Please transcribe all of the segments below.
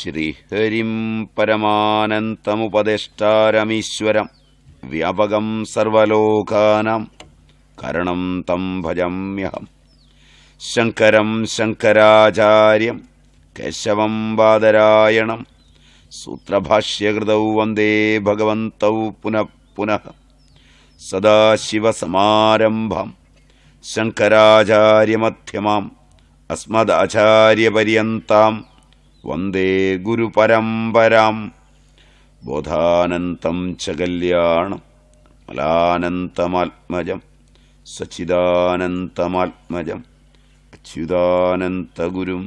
ശ്രീഹരിം പരമാനന്തമുപദേഷ്ടാരമീശ്വരം വ്യാപകം സർവലോകാനാം കരണം തം ഭജമ്യഹം. ശങ്കരം ശങ്കരാചാര്യം കേശവം ബാദരായണം സൂത്രഭാഷ്യകൃതൗ വന്ദേ ഭഗവന്തൗ പുനഃ പുനഃ. സദാശിവസമാരംഭം ശങ്കരാചാര്യമധ്യമാം അസ്മദാചാര്യപര്യന്താം വന്ദേ ഗുരുപരമ്പരാം. ബോധാനന്തം ച കല്യാണം മലാനന്തമാത്മജം സച്ചിദാനന്തമാത്മജം അച്യുതാനന്തഗുരും.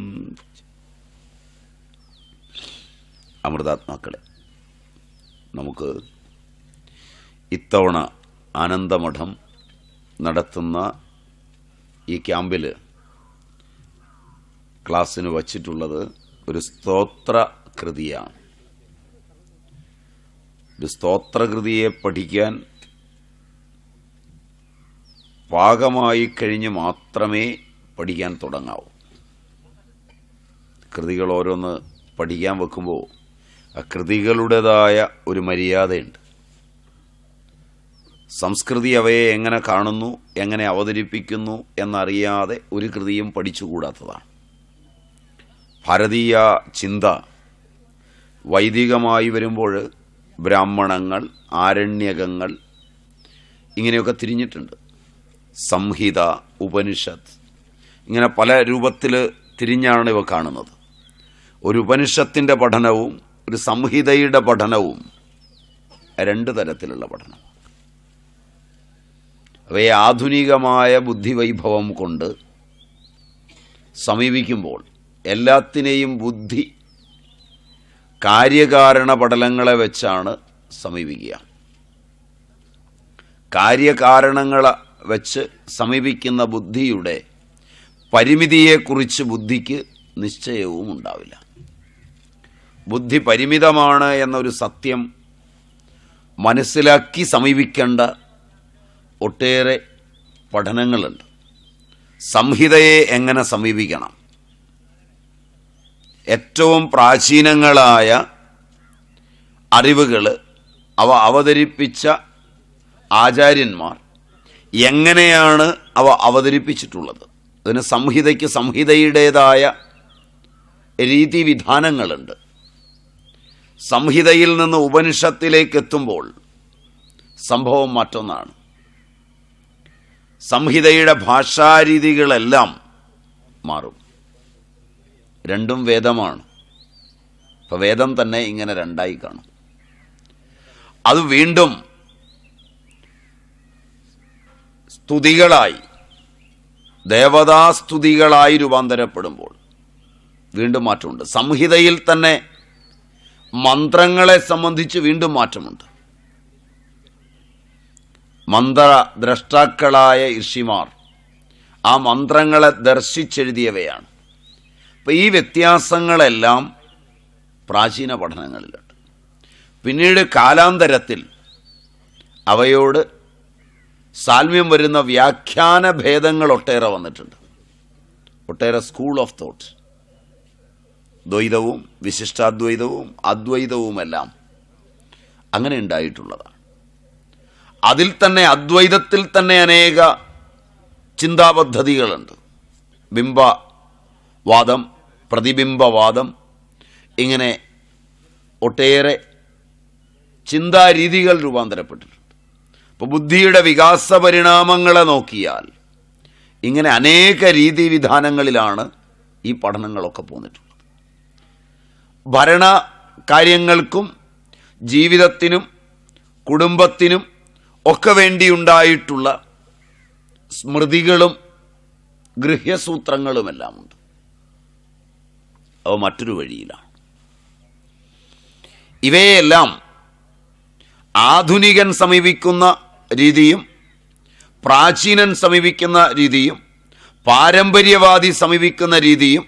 അമൃതാത്മാക്കളെ, നമുക്ക് ഇത്തവണ ആനന്ദമഠം നടത്തുന്ന ഈ ക്യാമ്പിൽ ക്ലാസ്സിന് വച്ചിട്ടുള്ളത് ഒരു സ്തോത്രകൃതിയാണ്. ഒരു സ്തോത്രകൃതിയെ പഠിക്കാൻ പാകമായി കഴിഞ്ഞ് മാത്രമേ പഠിക്കാൻ തുടങ്ങാവൂ. കൃതികൾ ഓരോന്ന് പഠിക്കാൻ വെക്കുമ്പോൾ ആ കൃതികളുടേതായ ഒരു മര്യാദയുണ്ട്. സംസ്കൃതി അവയെ എങ്ങനെ കാണുന്നു, എങ്ങനെ അവതരിപ്പിക്കുന്നു എന്നറിയാതെ ഒരു കൃതിയും പഠിച്ചുകൂടാത്തതാണ്. ഭാരതീയ ചിന്ത വൈദികമായി വരുമ്പോൾ ബ്രാഹ്മണങ്ങൾ, ആരണ്യകങ്ങൾ ഇങ്ങനെയൊക്കെ തിരിഞ്ഞിട്ടുണ്ട്. സംഹിത, ഉപനിഷത്ത്, ഇങ്ങനെ പല രൂപത്തിൽ തിരിഞ്ഞാണ് ഇവ കാണുന്നത്. ഒരു ഉപനിഷത്തിൻ്റെ പഠനവും ഒരു സംഹിതയുടെ പഠനവും രണ്ട് തരത്തിലുള്ള പഠനം. അവയെ ആധുനികമായ ബുദ്ധിവൈഭവം കൊണ്ട് സമീപിക്കുമ്പോൾ എല്ലാത്തിനെയും ബുദ്ധി കാര്യകാരണ പടലങ്ങളെ വെച്ചാണ് സമീപിക്കുക. കാര്യകാരണങ്ങളെ വെച്ച് സമീപിക്കുന്ന ബുദ്ധിയുടെ പരിമിതിയെക്കുറിച്ച് ബുദ്ധിക്ക് നിശ്ചയവും ഉണ്ടാവില്ല. ബുദ്ധി പരിമിതമാണ് എന്നൊരു സത്യം മനസ്സിലാക്കി സമീപിക്കേണ്ട ഒട്ടേറെ പഠനങ്ങളുണ്ട്. സംഹിതയെ എങ്ങനെ സമീപിക്കണം? ഏറ്റവും പ്രാചീനങ്ങളായ അറിവുകൾ അവ അവതരിപ്പിച്ച ആചാര്യന്മാർ എങ്ങനെയാണ് അവ അവതരിപ്പിച്ചിട്ടുള്ളത്? അതിന് സംഹിതയ്ക്ക് സംഹിതയുടേതായ രീതിവിധാനങ്ങളുണ്ട്. സംഹിതയിൽ നിന്ന് ഉപനിഷത്തിലേക്ക് എത്തുമ്പോൾ സംഭവം മറ്റൊന്നാണ്. സംഹിതയുടെ ഭാഷാരീതികളെല്ലാം മാറും. രണ്ടും വേദമാണ്. അപ്പോൾ വേദം തന്നെ ഇങ്ങനെ രണ്ടായി കാണും. അത് വീണ്ടും സ്തുതികളായി, ദേവതാസ്തുതികളായി രൂപാന്തരപ്പെടുമ്പോൾ വീണ്ടും മാറ്റമുണ്ട്. സംഹിതയിൽ തന്നെ മന്ത്രങ്ങളെ സംബന്ധിച്ച് വീണ്ടും മാറ്റമുണ്ട്. മന്ത്രദ്രഷ്ടാക്കളായ ഋഷിമാർ ആ മന്ത്രങ്ങളെ ദർശിച്ചെഴുതിയവയാണ്. അപ്പോൾ ഈ വ്യത്യാസങ്ങളെല്ലാം പ്രാചീന പഠനങ്ങളിലുണ്ട്. പിന്നീട് കാലാന്തരത്തിൽ അവയോട് സാൽമ്യം വരുന്ന വ്യാഖ്യാന ഭേദങ്ങൾ ഒട്ടേറെ വന്നിട്ടുണ്ട്. ഒട്ടേറെ സ്കൂൾ ഓഫ് തോട്ട്, ദ്വൈതവും വിശിഷ്ടാദ്വൈതവും അദ്വൈതവുമെല്ലാം അങ്ങനെ ഉണ്ടായിട്ടുള്ളതാണ്. അതിൽ തന്നെ അദ്വൈതത്തിൽ തന്നെ അനേക ചിന്താപദ്ധതികളുണ്ട്. ബിംബവാദം, പ്രതിബിംബവാദം, ഇങ്ങനെ ഒട്ടേറെ ചിന്താരീതികൾ രൂപാന്തരപ്പെട്ടിട്ടുണ്ട്. അപ്പോൾ ബുദ്ധിയുടെ വികാസ പരിണാമങ്ങളെ നോക്കിയാൽ ഇങ്ങനെ അനേക രീതിവിധാനങ്ങളിലാണ് ഈ പഠനങ്ങളൊക്കെ പോന്നിട്ടുള്ളത്. ഭരണ കാര്യങ്ങൾക്കും ജീവിതത്തിനും കുടുംബത്തിനും ഒക്കെ വേണ്ടിയുണ്ടായിട്ടുള്ള സ്മൃതികളും ഗൃഹ്യസൂത്രങ്ങളുമെല്ലാം ഉണ്ട്. അവ മറ്റൊരു വഴിയിലാണ്. ഇവയെല്ലാം ആധുനികൻ സമീപിക്കുന്ന രീതിയും പ്രാചീനൻ സമീപിക്കുന്ന രീതിയും പാരമ്പര്യവാദി സമീപിക്കുന്ന രീതിയും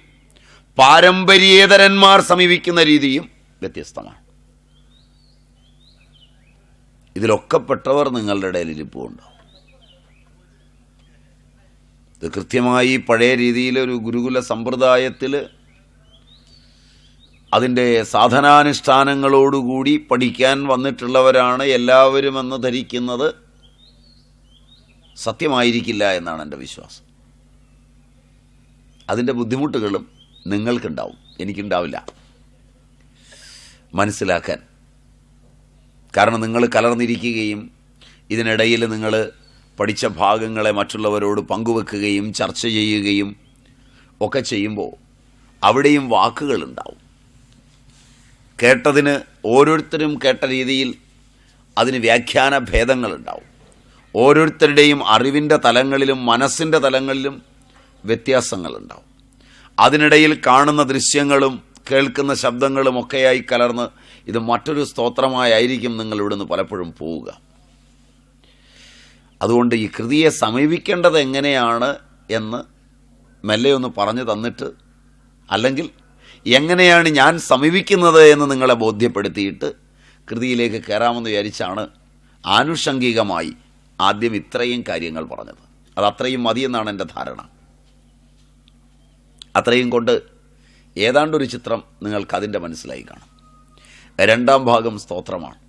പാരമ്പര്യേതരന്മാർ സമീപിക്കുന്ന രീതിയും വ്യത്യസ്തമാണ്. ഇതിലൊക്കെ പെട്ടവർ നിങ്ങളുടെ ഇടയിൽ ഇരിപ്പുണ്ടാവും. ഇത് കൃത്യമായി പഴയ രീതിയിൽ ഒരു ഗുരുകുല സമ്പ്രദായത്തിൽ അതിൻ്റെ സാധനാനുഷ്ഠാനങ്ങളോടുകൂടി പഠിക്കാൻ വന്നിട്ടുള്ളവരാണ് എല്ലാവരുമെന്ന് ധരിക്കുന്നത് സത്യമായിരിക്കില്ല എന്നാണ് എൻ്റെ വിശ്വാസം. അതിൻ്റെ ബുദ്ധിമുട്ടുകളും നിങ്ങൾക്കുണ്ടാവും, എനിക്കുണ്ടാവില്ല മനസ്സിലാക്കാൻ. കാരണം നിങ്ങൾ കലർന്നിരിക്കുകയും ഇതിനിടയിൽ നിങ്ങൾ പഠിച്ച ഭാഗങ്ങളെ മറ്റുള്ളവരോട് പങ്കുവെക്കുകയും ചർച്ച ചെയ്യുകയും ഒക്കെ ചെയ്യുമ്പോൾ അവിടെയും വാക്കുകളുണ്ടാവും. കേട്ടതിന് ഓരോരുത്തരും കേട്ട രീതിയിൽ അതിന് വ്യാഖ്യാന ഭേദങ്ങളുണ്ടാവും. ഓരോരുത്തരുടെയും അറിവിൻ്റെ തലങ്ങളിലും മനസ്സിൻ്റെ തലങ്ങളിലും വ്യത്യാസങ്ങളുണ്ടാവും. അതിനിടയിൽ കാണുന്ന ദൃശ്യങ്ങളും കേൾക്കുന്ന ശബ്ദങ്ങളും ഒക്കെയായി കലർന്ന് ഇത് മറ്റൊരു സ്തോത്രമായിരിക്കും നിങ്ങൾ ഇവിടുന്ന് പലപ്പോഴും പോവുക. അതുകൊണ്ട് ഈ കൃതിയെ സമീപിക്കേണ്ടത് എങ്ങനെയാണ് എന്ന് മെല്ലെ ഒന്ന് പറഞ്ഞു തന്നിട്ട്, അല്ലെങ്കിൽ എങ്ങനെയാണ് ഞാൻ സമീപിക്കുന്നത് എന്ന് നിങ്ങളെ ബോധ്യപ്പെടുത്തിയിട്ട് കൃതിയിലേക്ക് കയറാമെന്ന് വിചാരിച്ചാണ് ആനുഷംഗികമായി ആദ്യം ഇത്രയും കാര്യങ്ങൾ പറഞ്ഞത്. അതത്രയും മതിയെന്നാണ് എൻ്റെ ധാരണ. അത്രയും കൊണ്ട് ഏതാണ്ടൊരു ചിത്രം നിങ്ങൾക്കതിൻ്റെ മനസ്സിലായി കാണും. രണ്ടാം ഭാഗം സ്തോത്രമാണ്.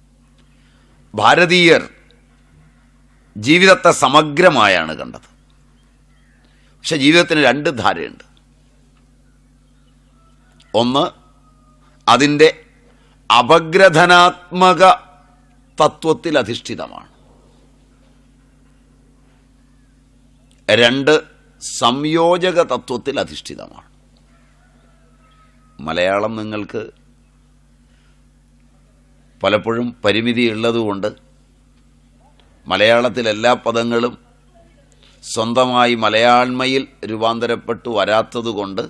ഭാരതീയർ ജീവിതത്തെ സമഗ്രമായാണ് കണ്ടത്. പക്ഷെ ജീവിതത്തിന് രണ്ട് ധാരയുണ്ട്. ഒന്ന് അതിൻ്റെ അപഗ്രഥനാത്മക തത്വത്തിൽ അധിഷ്ഠിതമാണ്. രണ്ട് സംയോജക തത്വത്തിൽ അധിഷ്ഠിതമാണ്. മലയാളം നിങ്ങൾക്ക് പലപ്പോഴും പരിമിതി ഉള്ളതുകൊണ്ട് മലയാളത്തിൽ എല്ലാ പദങ്ങളും സ്വന്തമായി മലയാണ്മയിൽ രൂപാന്തരപ്പെട്ടു വരാത്തതുകൊണ്ട്,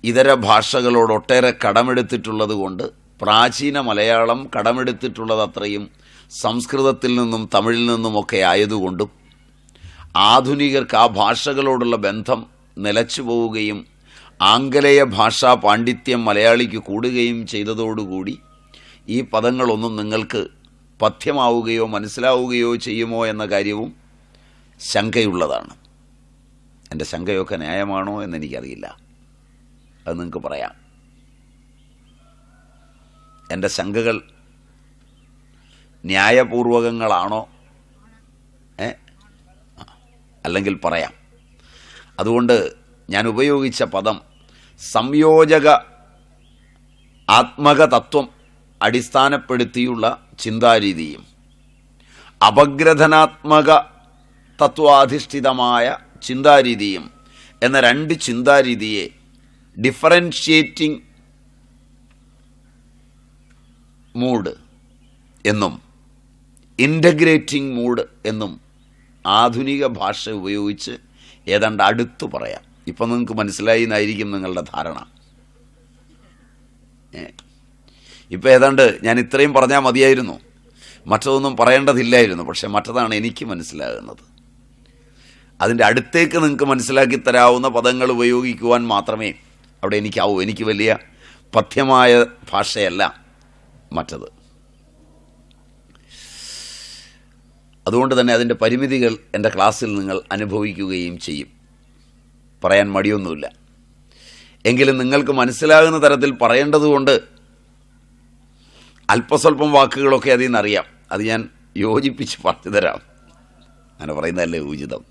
ഇതര ഭാഷകളോടൊട്ടേറെ കടമെടുത്തിട്ടുള്ളതുകൊണ്ട്, പ്രാചീന മലയാളം കടമെടുത്തിട്ടുള്ളത് അത്രയും സംസ്കൃതത്തിൽ നിന്നും തമിഴിൽ നിന്നുമൊക്കെ ആയതുകൊണ്ടും ആധുനികർക്ക് ആ ഭാഷകളോടുള്ള ബന്ധം നിലച്ചു പോവുകയും ആംഗലേയ ഭാഷാ പാണ്ഡിത്യം മലയാളിക്ക് കൂടുകയും ചെയ്തതോടുകൂടി ഈ പദങ്ങളൊന്നും നിങ്ങൾക്ക് പഥ്യമാവുകയോ മനസ്സിലാവുകയോ ചെയ്യുമോ എന്ന കാര്യവും ശങ്കയുള്ളതാണ്. എൻ്റെ ശങ്കയൊക്കെ ന്യായമാണോ എന്നെനിക്കറിയില്ല, അത് നിങ്ങൾക്ക് പറയാം. എൻ്റെ ശങ്കകൾ ന്യായപൂർവകങ്ങളാണോ അല്ലെങ്കിൽ പറയാം. അതുകൊണ്ട് ഞാൻ ഉപയോഗിച്ച പദം സംയോജക ആത്മക തത്വം അടിസ്ഥാനപ്പെടുത്തിയുള്ള ചിന്താരീതിയും അപഗ്രഥനാത്മക തത്വാധിഷ്ഠിതമായ ചിന്താരീതിയും എന്ന രണ്ട് ചിന്താരീതിയെ ഡിഫറൻഷ്യേറ്റിംഗ് മൂഡ് എന്നും ഇൻ്റഗ്രേറ്റിംഗ് മൂഡ് എന്നും ആധുനിക ഭാഷ ഉപയോഗിച്ച് ഏതാണ്ട് അടുത്തു പറയാം. ഇപ്പം നിങ്ങൾക്ക് മനസ്സിലായി എന്നായിരിക്കും നിങ്ങളുടെ ധാരണ. ഇപ്പം ഏതാണ്ട് ഞാൻ ഇത്രയും പറഞ്ഞാൽ മതിയായിരുന്നു, മറ്റതൊന്നും പറയേണ്ടതില്ലായിരുന്നു. പക്ഷെ മറ്റതാണ് എനിക്ക് മനസ്സിലാകുന്നത്. അതിൻ്റെ അടുത്തേക്ക് നിങ്ങൾക്ക് മനസ്സിലാക്കി തരാവുന്ന പദങ്ങൾ ഉപയോഗിക്കുവാൻ മാത്രമേ അവിടെ എനിക്കാവൂ. എനിക്ക് വലിയ പഥ്യമായ ഭാഷയല്ല മറ്റത്. അതുകൊണ്ട് തന്നെ അതിൻ്റെ പരിമിതികൾ എൻ്റെ ക്ലാസ്സിൽ നിങ്ങൾ അനുഭവിക്കുകയും ചെയ്യും. പറയാൻ മടിയൊന്നുമില്ല. എങ്കിലും നിങ്ങൾക്ക് മനസ്സിലാകുന്ന തരത്തിൽ പറയേണ്ടതുകൊണ്ട് അല്പസ്വല്പം വാക്കുകളൊക്കെ അതിൽ നിന്നറിയാം. അത് ഞാൻ യോജിപ്പിച്ച് പറഞ്ഞു തരാം. അങ്ങനെ പറയുന്നതല്ലേ ഉചിതം.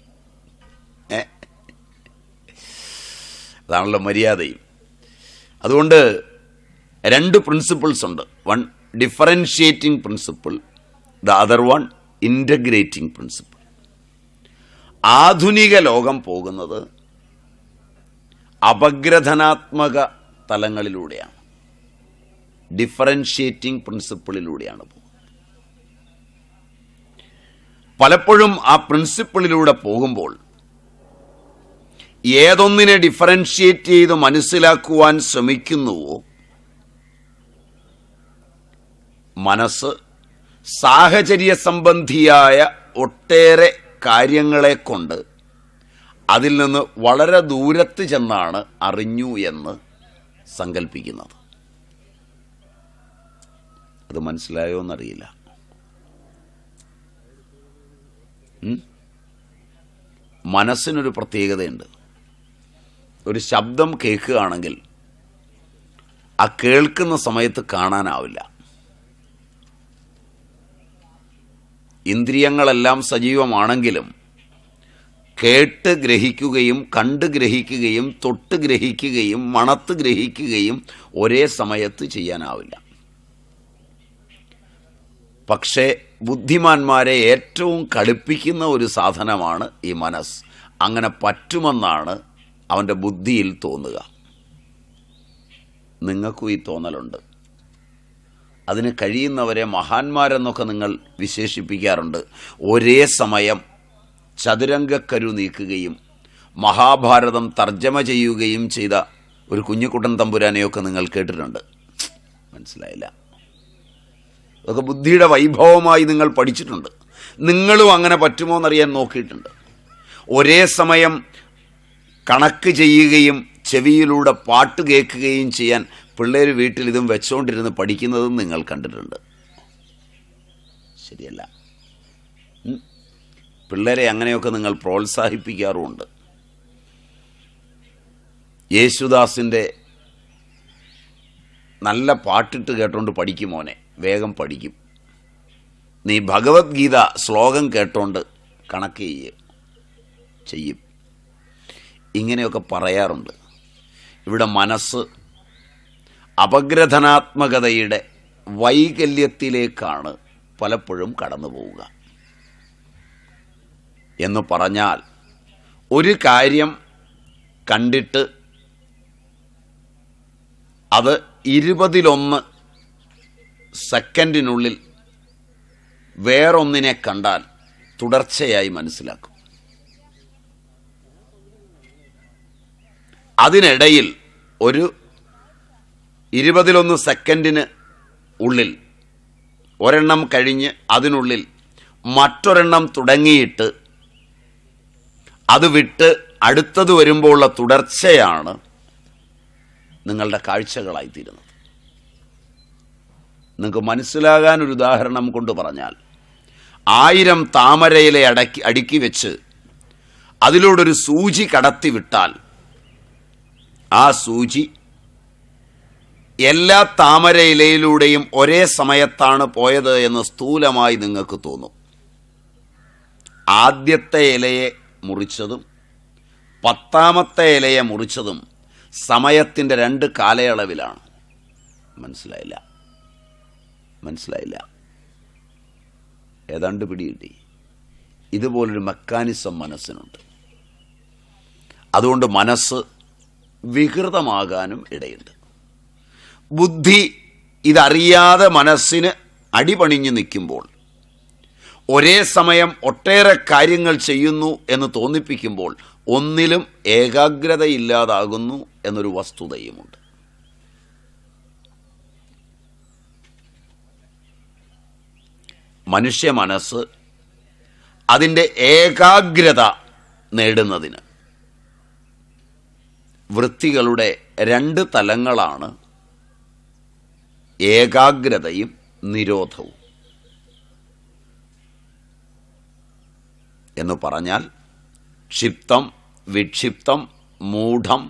അതാണല്ലോ മര്യാദയും. അതുകൊണ്ട് രണ്ട് പ്രിൻസിപ്പിൾസ് ഉണ്ട്. One differentiating principle, the other one integrating principle. ആധുനിക ലോകം പോകുന്നത് അപഗ്രഥനാത്മക തലങ്ങളിലൂടെയാണ്, ഡിഫറൻഷ്യേറ്റിംഗ് പ്രിൻസിപ്പിളിലൂടെയാണ് പോകുന്നത്. പലപ്പോഴും ആ പ്രിൻസിപ്പിളിലൂടെ പോകുമ്പോൾ ഏതൊന്നിനെ ഡിഫറൻഷ്യേറ്റ് ചെയ്ത് മനസ്സിലാക്കുവാൻ ശ്രമിക്കുന്നുവോ മനസ്സ് സാഹചര്യ സംബന്ധിയായ ഒട്ടേറെ കാര്യങ്ങളെ കൊണ്ട് അതിൽ നിന്ന് വളരെ ദൂരത്ത് ചെന്നാണ് അറിഞ്ഞു എന്ന് സങ്കല്പിക്കുന്നത്. അത് മനസ്സിലായോ എന്നറിയില്ല. മനസ്സിനൊരു പ്രത്യേകതയുണ്ട്. ഒരു ശബ്ദം കേൾക്കുകയാണെങ്കിൽ ആ കേൾക്കുന്ന സമയത്ത് കാണാനാവില്ല. ഇന്ദ്രിയങ്ങളെല്ലാം സജീവമാണെങ്കിലും കേട്ട് ഗ്രഹിക്കുകയും കണ്ട് ഗ്രഹിക്കുകയും തൊട്ട് ഗ്രഹിക്കുകയും മണത്ത് ഗ്രഹിക്കുകയും ഒരേ സമയത്ത് ചെയ്യാനാവില്ല. പക്ഷേ ബുദ്ധിമാന്മാരെ ഏറ്റവും കളിപ്പിക്കുന്ന ഒരു സാധനമാണ് ഈ മനസ്സ്. അങ്ങനെ പറ്റുമെന്നാണ് അവൻ്റെ ബുദ്ധിയിൽ തോന്നുക. നിങ്ങൾക്കും ഈ തോന്നലുണ്ട്. അതിന് കഴിയുന്നവരെ മഹാന്മാരെന്നൊക്കെ നിങ്ങൾ വിശേഷിപ്പിക്കാറുണ്ട്. ഒരേ സമയം ചതുരംഗക്കരു നീക്കുകയും മഹാഭാരതം തർജ്ജമ ചെയ്യുകയും ചെയ്ത ഒരു കുഞ്ഞിക്കുട്ടൻ തമ്പുരാനെയൊക്കെ നിങ്ങൾ കേട്ടിട്ടുണ്ട്. മനസ്സിലായില്ല? അതൊക്കെ ബുദ്ധിയുടെ വൈഭവമായി നിങ്ങൾ പഠിച്ചിട്ടുണ്ട്. നിങ്ങളും അങ്ങനെ പറ്റുമോ എന്നറിയാൻ നോക്കിയിട്ടുണ്ട്. ഒരേ സമയം കണക്ക് ചെയ്യുകയും ചെവിയിലൂടെ പാട്ട് കേൾക്കുകയും ചെയ്യാൻ പിള്ളേർ വീട്ടിൽ ഇതും വെച്ചോണ്ടിരുന്ന് പഠിക്കുന്നതും നിങ്ങൾ കണ്ടിട്ടുണ്ട്. ശരിയല്ല? പിള്ളേരെ അങ്ങനെയൊക്കെ നിങ്ങൾ പ്രോത്സാഹിപ്പിക്കാറുമുണ്ട്. യേശുദാസിൻ്റെ നല്ല പാട്ടിട്ട് കേട്ടോണ്ട് പഠിക്കും മോനെ, വേഗം പഠിക്കും. നീ ഭഗവത്ഗീത ശ്ലോകം കേട്ടോണ്ട് കണക്ക് ചെയ്യും. ഇങ്ങനെയൊക്കെ പറയാറുണ്ട്. ഇവിടെ മനസ്സ് അപഗ്രഥനാത്മകതയുടെ വൈകല്യത്തിലേക്കാണ് പലപ്പോഴും കടന്നു പോവുക. എന്ന് പറഞ്ഞാൽ ഒരു കാര്യം കണ്ടിട്ട് അത് 20-1 സെക്കൻഡിനുള്ളിൽ വേറൊന്നിനെ കണ്ടാൽ തുടർച്ചയായി മനസ്സിലാക്കും. അതിനിടയിൽ ഒരു 20-1 സെക്കൻഡിന് ഉള്ളിൽ ഒരെണ്ണം കഴിഞ്ഞ് അതിനുള്ളിൽ മറ്റൊരെണ്ണം തുടങ്ങിയിട്ട് അത് വിട്ട് അടുത്തത് വരുമ്പോഴുള്ള തുടർച്ചയാണ് നിങ്ങളുടെ കാഴ്ചകളായിത്തീരുന്നത്. നിങ്ങൾക്ക് മനസ്സിലാകാനൊരു ഉദാഹരണം കൊണ്ട് പറഞ്ഞാൽ, 1000 താമരയിലെ അടുക്കി വെച്ച് അതിലൂടെ ഒരു സൂചി കടത്തി വിട്ടാൽ ആ സൂചി എല്ലാ താമരയിലയിലൂടെയും ഒരേ സമയത്താണ് പോയത് എന്ന് സ്ഥൂലമായി നിങ്ങൾക്ക് തോന്നും. ആദ്യത്തെ ഇലയെ മുറിച്ചതും 10ാമത്തെ ഇലയെ മുറിച്ചതും സമയത്തിൻ്റെ 2 കാലയളവിലാണ്. മനസ്സിലായില്ല? ഏതാണ്ട് പിടികിട്ടി? ഇതുപോലൊരു മെക്കാനിസം മനസ്സിനുണ്ട്. അതുകൊണ്ട് മനസ്സ് വികൃതമാകാനും ഇടയുണ്ട്. ബുദ്ധി ഇതറിയാതെ മനസ്സിന് അടിപണിഞ്ഞു നിൽക്കുമ്പോൾ, ഒരേ സമയം ഒട്ടേറെ കാര്യങ്ങൾ ചെയ്യുന്നു എന്ന് തോന്നിപ്പിക്കുമ്പോൾ ഒന്നിലും ഏകാഗ്രതയില്ലാതാകുന്നു എന്നൊരു വസ്തുതയുമുണ്ട്. മനുഷ്യ മനസ്സ് അതിൻ്റെ ഏകാഗ്രത നേടുന്നതിന് വൃത്തികളുടെ 2 തലങ്ങളാണ് ഏകാഗ്രതയും നിരോധവും. എന്ന് പറഞ്ഞാൽ ക്ഷിപ്തം, വിക്ഷിപ്തം, മൂഢം,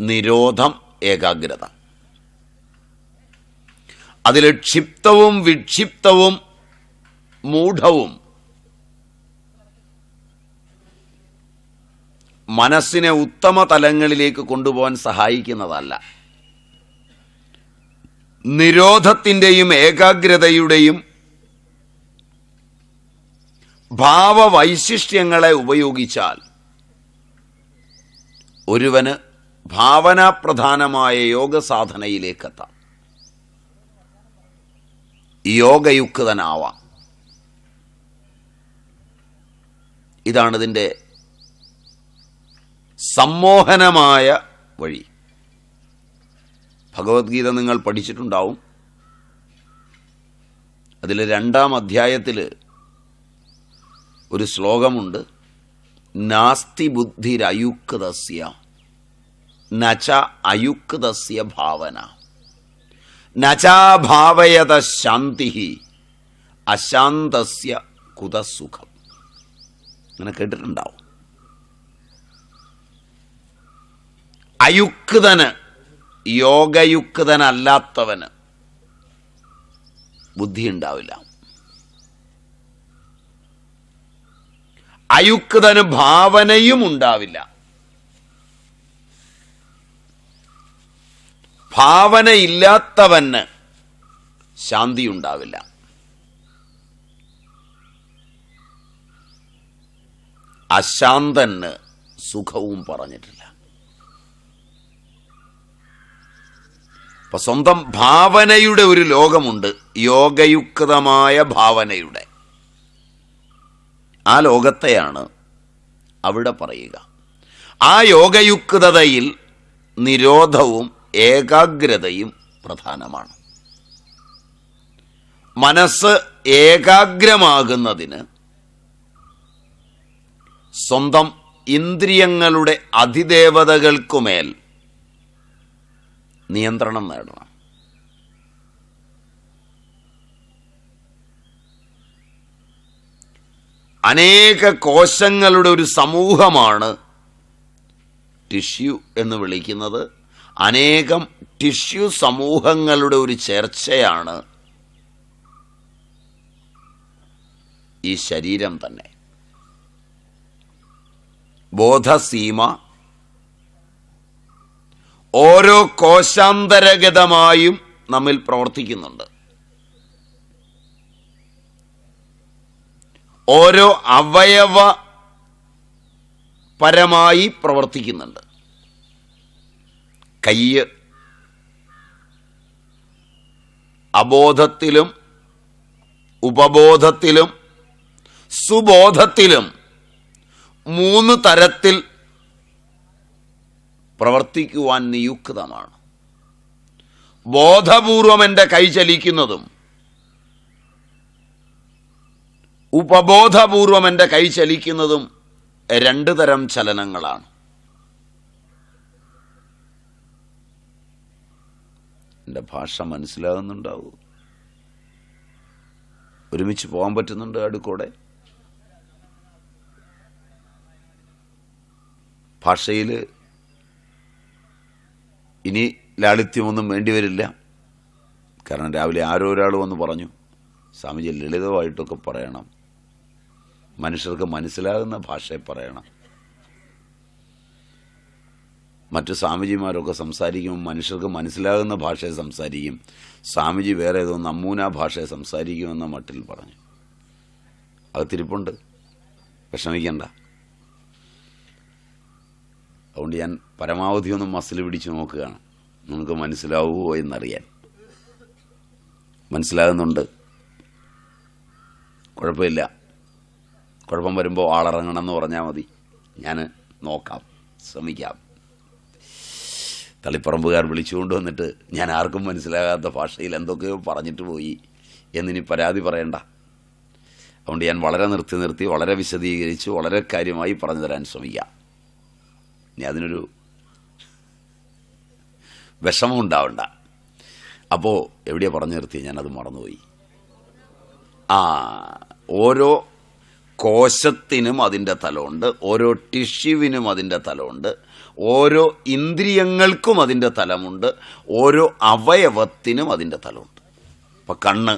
നിരോധം, ഏകാഗ്രത. അതിൽ ക്ഷിപ്തവും വിക്ഷിപ്തവും മൂഢവും മനസ്സിനെ ഉത്തമ തലങ്ങളിലേക്ക് കൊണ്ടുപോകാൻ സഹായിക്കുന്നതല്ല. നിരോധത്തിൻ്റെയും ഏകാഗ്രതയുടെയും ഭാവവൈശിഷ്ട്യങ്ങളെ ഉപയോഗിച്ചാൽ ഒരുവന് ഭാവനാപ്രധാനമായ യോഗസാധനയിലേക്കെത്താം, യോഗയുക്തനാവാം. ഇതാണിതിൻ്റെ സമ്മോഹനമായ വഴി. ഭഗവത്ഗീത നിങ്ങൾ പഠിച്ചിട്ടുണ്ടാവും. അതിൽ 2-ാം അധ്യായത്തിൽ ഒരു ശ്ലോകമുണ്ട്. നാസ്തി ബുദ്ധിരയുക്തസ്യ നച അയുക്തസ്യ ഭാവന നചാഭാവയത ശാന്തി അശാന്തസ്യ കുതസുഖം. അങ്ങനെ കേട്ടിട്ടുണ്ടാവും. അയുക്തന് യോഗയുക്തനല്ലാത്തവന് ബുദ്ധി ഉണ്ടാവില്ല. അയുക്തന് ഭാവനയും ഉണ്ടാവില്ല. ഭാവനയില്ലാത്തവന് ശാന്തി ഉണ്ടാവില്ല. അശാന്തന് സുഖവും പറഞ്ഞിട്ടില്ല. അപ്പൊ സ്വന്തം ഭാവനയുടെ ഒരു ലോകമുണ്ട്, യോഗയുക്തമായ ഭാവനയുടെ. ആ ലോകത്തെയാണ് അവിടെ പറയുക. ആ യോഗയുക്തതയിൽ നിരോധവും ഏകാഗ്രതയും പ്രധാനമാണ്. മനസ്സ് ഏകാഗ്രമാകുന്നതിന് സ്വന്തം ഇന്ദ്രിയങ്ങളുടെ അധിദേവതകൾക്കുമേൽ നിയന്ത്രണം നേടണം. അനേക കോശങ്ങളുടെ ഒരു സമൂഹമാണ് ടിഷ്യൂ എന്ന് വിളിക്കുന്നത്. അനേകം ടിഷ്യൂ സമൂഹങ്ങളുടെ ഒരു ചേർച്ചയാണ് ഈ ശരീരം തന്നെ. ബോധസീമ ഓരോ കോശാന്തരഗതമായും നമ്മിൽ പ്രവർത്തിക്കുന്നുണ്ട്. ഓരോ അവയവ പരമായി പ്രവർത്തിക്കുന്നുണ്ട്. കയ്യ് അബോധത്തിലും ഉപബോധത്തിലും സുബോധത്തിലും 3 തരത്തിൽ പ്രവർത്തിക്കുവാൻ നിയുക്തമാണ്. ബോധപൂർവം എൻ്റെ കൈ ചലിക്കുന്നതും ഉപബോധപൂർവം എൻ്റെ കൈ ചലിക്കുന്നതും 2 തരം ചലനങ്ങളാണ്. എൻ്റെ ഭാഷ മനസ്സിലാകുന്നുണ്ടാവൂ? ഒരുമിച്ച് പോകാൻ പറ്റുന്നുണ്ട് അടുക്കൂടെ? ഭാഷയിൽ ഇനി ലാളിത്യമൊന്നും വേണ്ടിവരില്ല. കാരണം രാവിലെ ആരോ ഒരാൾ വന്ന് പറഞ്ഞു, സ്വാമിജി ലളിതമായിട്ടൊക്കെ പറയണം, മനുഷ്യർക്ക് മനസ്സിലാകുന്ന ഭാഷയെ പറയണം. മറ്റു സ്വാമിജിമാരൊക്കെ സംസാരിക്കുമ്പോൾ മനുഷ്യർക്ക് മനസ്സിലാകുന്ന ഭാഷയെ സംസാരിക്കും, സ്വാമിജി വേറെ ഏതോ നമ്മൂന ഭാഷയെ സംസാരിക്കുമെന്ന മട്ടിൽ പറഞ്ഞു. അത് തിരിപ്പുണ്ട്, വിഷമിക്കണ്ട. അതുകൊണ്ട് ഞാൻ പരമാവധി ഒന്ന് മസിൽ പിടിച്ച് നോക്കുകയാണ്, നിങ്ങൾക്ക് മനസ്സിലാവുമോ എന്നറിയാൻ. മനസ്സിലാകുന്നുണ്ട്, കുഴപ്പമില്ല. കുഴപ്പം വരുമ്പോൾ ആളിറങ്ങണം എന്ന് പറഞ്ഞാൽ മതി, ഞാൻ നോക്കാം, ശ്രമിക്കാം. തളിപ്പറമ്പുകാർ വിളിച്ചുകൊണ്ട് വന്നിട്ട് ഞാൻ ആർക്കും മനസ്സിലാകാത്ത ഭാഷയിൽ എന്തൊക്കെയോ പറഞ്ഞിട്ട് പോയി എന്നിനി പരാതി പറയണ്ട. അതുകൊണ്ട് ഞാൻ വളരെ നിർത്തി വളരെ വിശദീകരിച്ച് വളരെ കാര്യമായി പറഞ്ഞു തരാൻ ശ്രമിക്കാം. ഇനി അതിനൊരു വിഷമം ഉണ്ടാവണ്ട. അപ്പോൾ എവിടെയാണ് പറഞ്ഞു നിർത്തി? ഞാനത് മറന്നുപോയി. ഓരോ കോശത്തിനും അതിൻ്റെ തലമുണ്ട്, ഓരോ ടിഷ്യുവിനും അതിൻ്റെ തലമുണ്ട്, ഓരോ ഇന്ദ്രിയങ്ങൾക്കും അതിൻ്റെ തലമുണ്ട്, ഓരോ അവയവത്തിനും അതിൻ്റെ തലമുണ്ട്. ഇപ്പം കണ്ണ്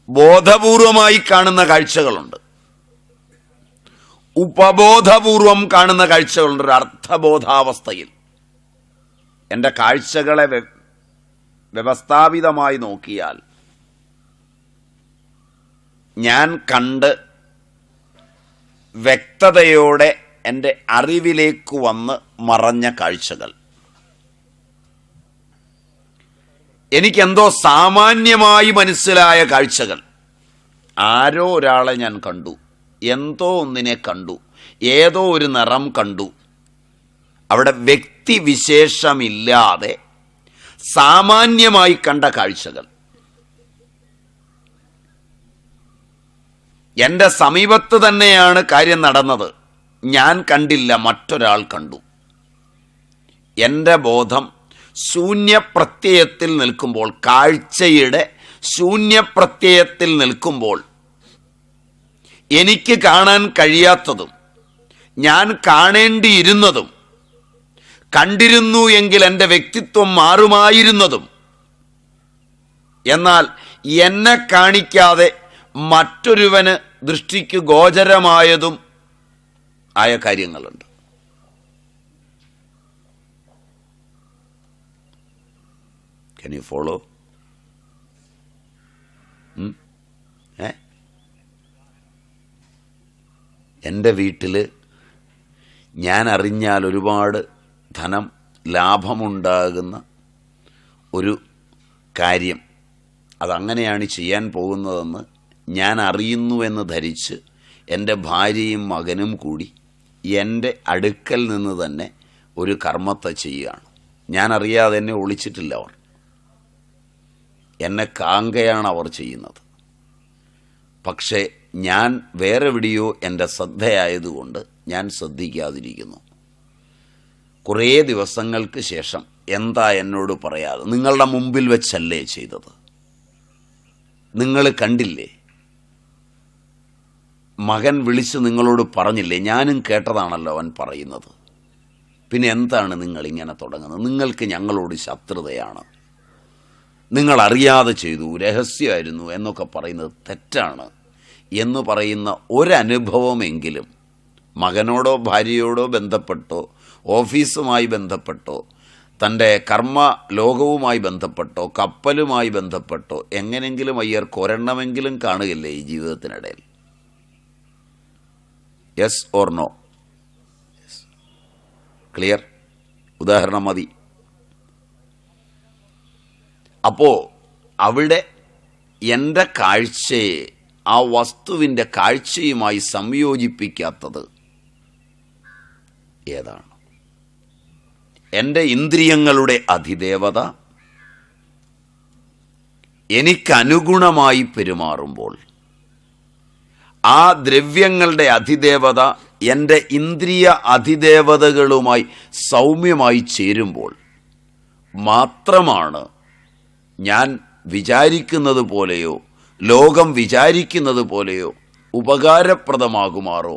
ബോധപൂർവമായി കാണുന്ന കാഴ്ചകളുണ്ട്, ഉപബോധപൂർവം കാണുന്ന കാഴ്ചകളുണ്ട്. ഒരു അർത്ഥബോധാവസ്ഥയിൽ എൻ്റെ കാഴ്ചകളെ വ്യവസ്ഥാപിതമായി നോക്കിയാൽ ഞാൻ കണ്ട് വ്യക്തതയോടെ എൻ്റെ അറിവിലേക്ക് വന്ന് മറഞ്ഞ കാഴ്ചകൾ, എനിക്കെന്തോ സാമാന്യമായി മനസ്സിലായ കാഴ്ചകൾ. ആരോ ഒരാളെ ഞാൻ കണ്ടു, എന്തോ ഒന്നിനെ കണ്ടു, ഏതോ ഒരു നിറം കണ്ടു. അവിടെ വ്യക്തിവിശേഷമില്ലാതെ സാമാന്യമായി കണ്ട കാഴ്ചകൾ. എൻ്റെ സമീപത്ത് തന്നെയാണ് കാര്യം നടന്നത്, ഞാൻ കണ്ടില്ല, മറ്റൊരാൾ കണ്ടു. എൻ്റെ ബോധം ശൂന്യപ്രത്യയത്തിൽ നിൽക്കുമ്പോൾ, കാഴ്ചയുടെ ശൂന്യപ്രത്യയത്തിൽ നിൽക്കുമ്പോൾ, എനിക്ക് കാണാൻ കഴിയാത്തതും ഞാൻ കാണേണ്ടിയിരുന്നതും കണ്ടിരുന്നു എങ്കിൽ എൻ്റെ വ്യക്തിത്വം മാറുമായിരുന്നതും. എന്നാൽ എന്നെ കാണിക്കാതെ മറ്റൊരുവന് ദൃഷ്ടിക്ക് ഗോചരമായതും ആയ കാര്യങ്ങളുണ്ട്. Can you follow? എൻ്റെ വീട്ടിൽ ഞാൻ അറിഞ്ഞാൽ ഒരുപാട് ധനം ലാഭമുണ്ടാകുന്ന ഒരു കാര്യം, അതങ്ങനെയാണ് ചെയ്യാൻ പോകുന്നതെന്ന് ഞാൻ അറിയുന്നുവെന്ന് ധരിച്ച് എൻ്റെ ഭാര്യയും മകനും കൂടി എൻ്റെ അടുക്കൽ നിന്ന് തന്നെ ഒരു കർമ്മത്തെ ചെയ്യുകയാണ്. ഞാൻ അറിയാതെ എന്നെ ഒളിച്ചിട്ടില്ല അവർ. എന്നെ കാങ്കയാണ് അവർ ചെയ്യുന്നത്. പക്ഷേ ഞാൻ വേറെ എവിടെയോ എൻ്റെ ശ്രദ്ധയായതുകൊണ്ട് ഞാൻ ശ്രദ്ധിക്കാതിരിക്കുന്നു. കുറേ ദിവസങ്ങൾക്ക് ശേഷം എന്താ എന്നോട് പറയാതെ, നിങ്ങളുടെ മുമ്പിൽ വെച്ചല്ലേ ചെയ്തത്, നിങ്ങൾ കണ്ടില്ലേ, മകൻ വിളിച്ച് നിങ്ങളോട് പറഞ്ഞില്ലേ, ഞാനും കേട്ടതാണല്ലോ അവൻ പറയുന്നത്, പിന്നെ എന്താണ് നിങ്ങളിങ്ങനെ തുടങ്ങുന്നത്, നിങ്ങൾക്ക് ഞങ്ങളോട് ശത്രുതയാണ്, നിങ്ങൾ അറിയാതെ ചെയ്തു, രഹസ്യമായിരുന്നു എന്നൊക്കെ പറയുന്നത് തെറ്റാണ് എന്ന് പറയുന്ന ഒരനുഭവമെങ്കിലും മകനോടോ ഭാര്യയോടോ ബന്ധപ്പെട്ടോ ഓഫീസുമായി ബന്ധപ്പെട്ടോ തൻ്റെ കർമ്മ ലോകവുമായി ബന്ധപ്പെട്ടോ കപ്പലുമായി ബന്ധപ്പെട്ടോ എങ്ങനെങ്കിലും അയ്യർക്ക് ഒരെണ്ണമെങ്കിലും കാണുകയില്ലേ ഈ ജീവിതത്തിനിടയിൽ? Yes or no? ക്ലിയർ? ഉദാഹരണം മതി. അപ്പോൾ അവിടെ എൻ്റെ കാഴ്ചയെ ആ വസ്തുവിൻ്റെ കാഴ്ചയുമായി സംയോജിപ്പിക്കാത്തത് ഏതാണ്? എൻ്റെ ഇന്ദ്രിയങ്ങളുടെ അധിദേവത എനിക്കനുഗുണമായി പെരുമാറുമ്പോൾ, ആ ദ്രവ്യങ്ങളുടെ അധിദേവത എൻ്റെ ഇന്ദ്രിയ അധിദേവതകളുമായി സൗമ്യമായി ചേരുമ്പോൾ മാത്രമാണ് ഞാൻ വിചാരിക്കുന്നത് പോലെയോ ലോകം വിചാരിക്കുന്നത് പോലെയോ ഉപകാരപ്രദമാകുമാറോ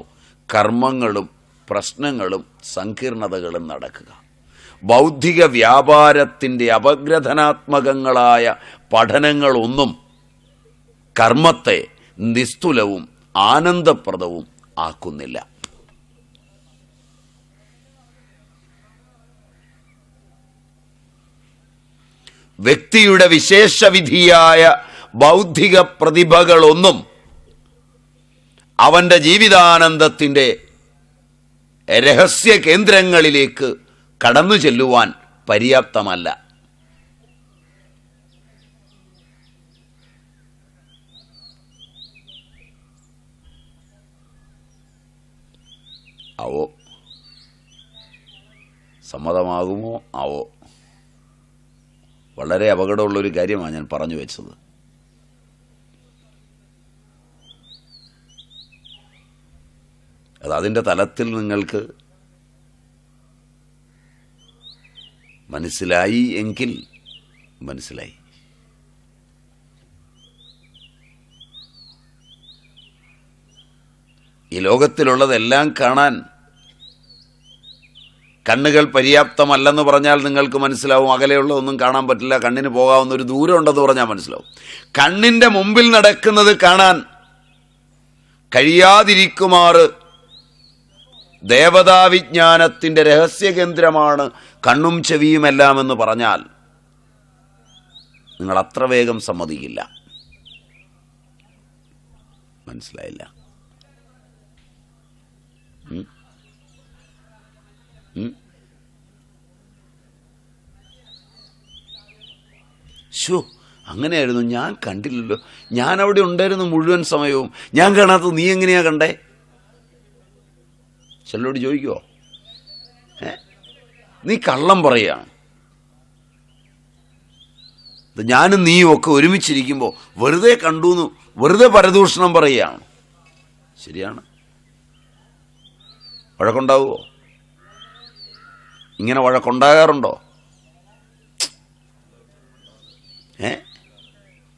കർമ്മങ്ങളും പ്രശ്നങ്ങളും സങ്കീർണതകളും നടക്കുക. ബൗദ്ധിക വ്യാപാരത്തിൻ്റെ അപഗ്രഥനാത്മകങ്ങളായ പഠനങ്ങളൊന്നും കർമ്മത്തെ നിസ്തുലവും ആനന്ദപ്രദവും ആക്കുന്നില്ല. വ്യക്തിയുടെ വിശേഷവിധിയായ ബൗദ്ധിക പ്രതിഭകളൊന്നും അവൻ്റെ ജീവിതാനന്ദത്തിൻ്റെ രഹസ്യ കേന്ദ്രങ്ങളിലേക്ക് കടന്നു ചെല്ലുവാൻ പര്യാപ്തമല്ല. ആവോ? സമ്മതമാകുമോ ആവോ? വളരെ അപകടമുള്ളൊരു കാര്യമാണ് ഞാൻ പറഞ്ഞു വെച്ചത്. അതിൻ്റെ തലത്തിൽ നിങ്ങൾക്ക് മനസ്സിലായി എങ്കിൽ മനസ്സിലായി. ഈ ലോകത്തിലുള്ളതെല്ലാം കാണാൻ കണ്ണുകൾ പര്യാപ്തമല്ലെന്ന് പറഞ്ഞാൽ നിങ്ങൾക്ക് മനസ്സിലാവും. അകലെയുള്ളതൊന്നും കാണാൻ പറ്റില്ല, കണ്ണിന് പോകാവുന്ന ഒരു ദൂരം ഉണ്ടെന്ന് പറഞ്ഞാൽ മനസ്സിലാവും. കണ്ണിൻ്റെ മുമ്പിൽ നടക്കുന്നത് കാണാൻ കഴിയാതിരിക്കുമാറ് ദേവതാവിജ്ഞാനത്തിൻ്റെ രഹസ്യകേന്ദ്രമാണ് കണ്ണും ചെവിയുമെല്ലാം എന്ന് പറഞ്ഞാൽ നിങ്ങൾ അത്ര വേഗം സമ്മതിക്കില്ല. മനസ്സിലായില്ല? ശോ, അങ്ങനെയായിരുന്നു, ഞാൻ കണ്ടില്ലല്ലോ, ഞാൻ അവിടെ ഉണ്ടായിരുന്നു മുഴുവൻ സമയവും, ഞാൻ കാണാത്തത് നീ എങ്ങനെയാ കണ്ടേ? ചിലരോട് ചോദിക്കുമോ? നീ കള്ളം പറയുകയാണ്. ഞാനും നീയും ഒക്കെ ഒരുമിച്ചിരിക്കുമ്പോൾ വെറുതെ കണ്ടുവെന്ന് വെറുതെ പരദൂഷണം പറയുകയാണ്. ശരിയാണ്. വഴക്കുണ്ടാവുമോ? ഇങ്ങനെ വഴക്കുണ്ടാകാറുണ്ടോ?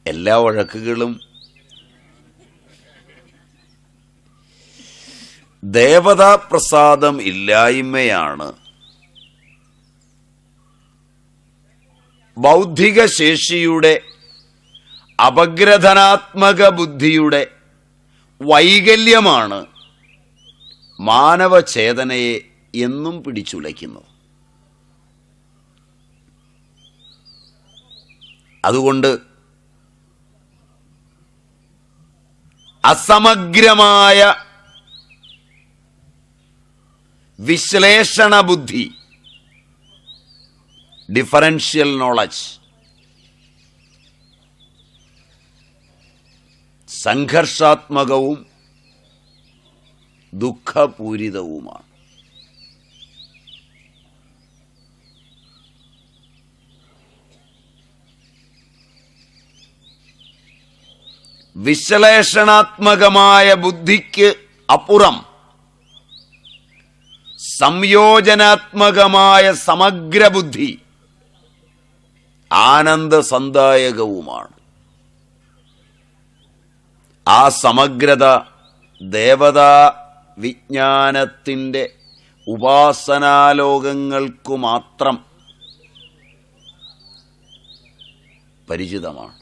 എല്ലാ വഴക്കുകളും ദേവതാപ്രസാദം ഇല്ലായ്മയാണ് ബൗദ്ധിക ശേഷിയുടെ, അപഗ്രഥനാത്മക ബുദ്ധിയുടെ വൈകല്യമാണ് മാനവചേതനയെ എന്നും പിടിച്ചുലയ്ക്കുന്നത്. അതുകൊണ്ട് അസമഗ്രമായ വിശ്ലേഷണ ബുദ്ധി, ഡിഫറൻഷ്യൽ നോളജ്, സംഘർഷാത്മകവും ദുഃഖപൂരിതവുമാണ്. വിശ്ലേഷണാത്മകമായ ബുദ്ധിക്ക് അപ്പുറം സംയോജനാത്മകമായ സമഗ്രബുദ്ധി ആനന്ദസന്ദായകവുമാണ്. ആ സമഗ്രത ദേവതാ വിജ്ഞാനത്തിൻ്റെ ഉപാസനാലോകങ്ങൾക്കു മാത്രം പരിചിതമാണ്.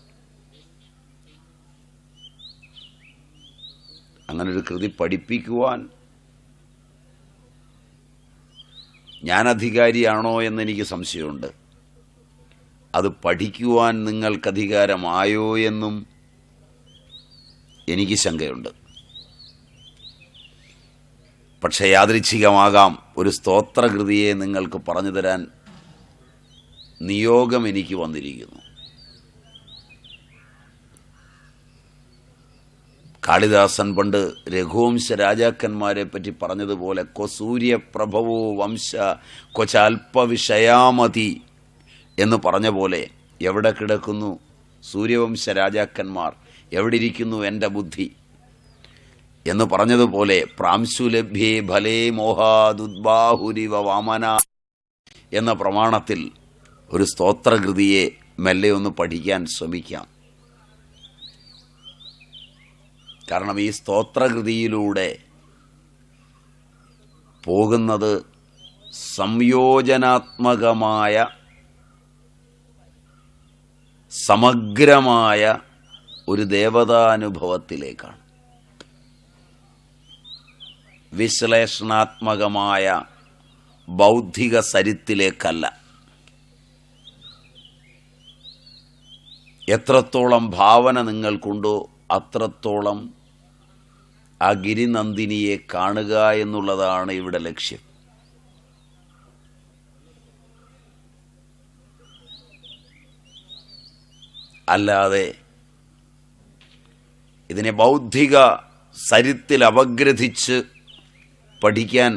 അങ്ങനൊരു കൃതി പഠിപ്പിക്കുവാൻ ഞാൻ അധികാരിയാണോ എന്നെനിക്ക് സംശയമുണ്ട്. അത് പഠിക്കുവാൻ നിങ്ങൾക്ക് അധികാരമായോ എന്നും എനിക്ക് ശങ്കയുണ്ട്. പക്ഷേ യാദൃച്ഛികമാകാം ഒരു സ്തോത്രകൃതിയെ നിങ്ങൾക്ക് പറഞ്ഞു തരാൻ നിയോഗം എനിക്ക് വന്നിരിക്കുന്നു. കാളിദാസൻ പണ്ട് രഘുവംശ രാജാക്കന്മാരെ പറ്റി പറഞ്ഞതുപോലെ സൂര്യപ്രഭവോ വംശ കൊച്ചാൽപവിഷയാമതി എന്ന് പറഞ്ഞ പോലെ എവിടെ കിടക്കുന്നു സൂര്യവംശ രാജാക്കന്മാർ, എവിടെ ഇരിക്കുന്നു എൻ്റെ ബുദ്ധി എന്ന് പറഞ്ഞതുപോലെ പ്രാംശുലഭ്യേ ഫലേ മോഹാദുദ്ബാഹുരിവ വാമന എന്ന പ്രമാണത്തിൽ ഒരു സ്തോത്രകൃതിയെ മെല്ലെ ഒന്ന് പഠിക്കാൻ ശ്രമിക്കാം. കാരണം ഈ സ്തോത്രകൃതിയിലൂടെ പോകുന്നത് സംയോജനാത്മകമായ സമഗ്രമായ ഒരു ദേവതാനുഭവത്തിലേക്കാണ്. വിശ്ലേഷണാത്മകമായ ബൗദ്ധിക സരിത്തിലേക്കല്ല. എത്രത്തോളം ഭാവന നിങ്ങൾക്കുണ്ടോ അത്രത്തോളം ആ ഗിരിനന്ദിനിയെ കാണുക എന്നുള്ളതാണ് ഇവിടെ ലക്ഷ്യം. അല്ലാതെ ഇതിനെ ബൗദ്ധിക സരിത്തിൽ അപഗ്രഥിച്ച് പഠിക്കാൻ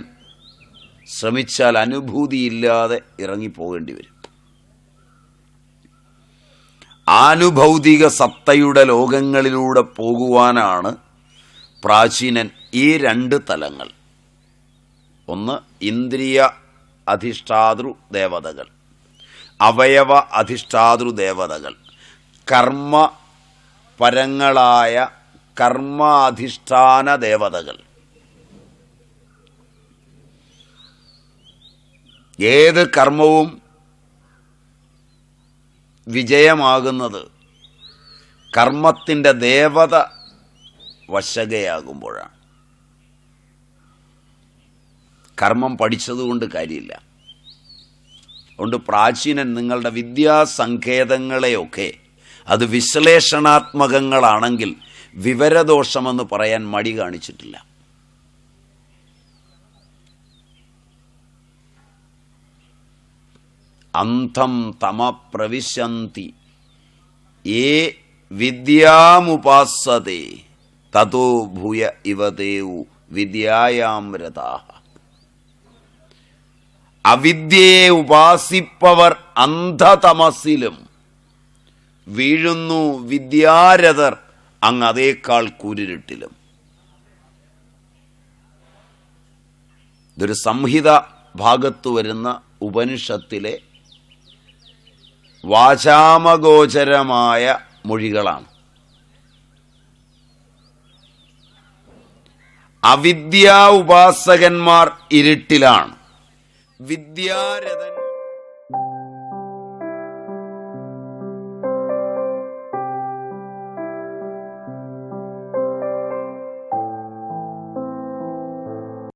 ശ്രമിച്ചാൽ അനുഭൂതിയില്ലാതെ ഇറങ്ങിപ്പോകേണ്ടി വരും. ആനുഭൗതിക സത്തയുടെ ലോകങ്ങളിലൂടെ പോകുവാനാണ് പ്രാചീനൻ ഈ രണ്ട് തലങ്ങൾ, ഒന്ന് ഇന്ദ്രിയ അധിഷ്ഠാതൃ ദേവതകൾ, അവയവ അധിഷ്ഠാതൃ ദേവതകൾ, കർമ്മ പരങ്ങളായ കർമാധിഷ്ഠാന ദേവതകൾ. ഏത് കർമ്മവും വിജയമാകുന്നത് കർമ്മത്തിൻ്റെ ദേവത വശകയാകുമ്പോഴാണ്. കർമ്മം പഠിച്ചതുകൊണ്ട് കാര്യമില്ല. അതുകൊണ്ട് പ്രാചീനൻ നിങ്ങളുടെ വിദ്യാസങ്കേതങ്ങളെയൊക്കെ അത് വിശ്ലേഷണാത്മകങ്ങളാണെങ്കിൽ വിവരദോഷമെന്ന് പറയാൻ മടി കാണിച്ചിട്ടില്ല. അന്ധം തമ പ്രവിശന്തി യേ വിദ്യാമുപാസതേ തതോ ഭൂയ ഇവതേവു വിദ്യായാം രതാഃ. അവിദ്യയെ ഉപാസിപ്പവർ അന്ധതമസിലും വീഴുന്നു, വിദ്യാരഥർ അങ്ങ് അതേക്കാൾ കൂരിരുട്ടിലും. ഇതൊരു സംഹിത ഭാഗത്തു വരുന്ന ഉപനിഷത്തിലെ വാചാമഗോചരമായ മൊഴികളാണ്. അവിദ്യാ ഉപാസകന്മാർ ഇരുട്ടിലാണ്, വിദ്യാരഥൻ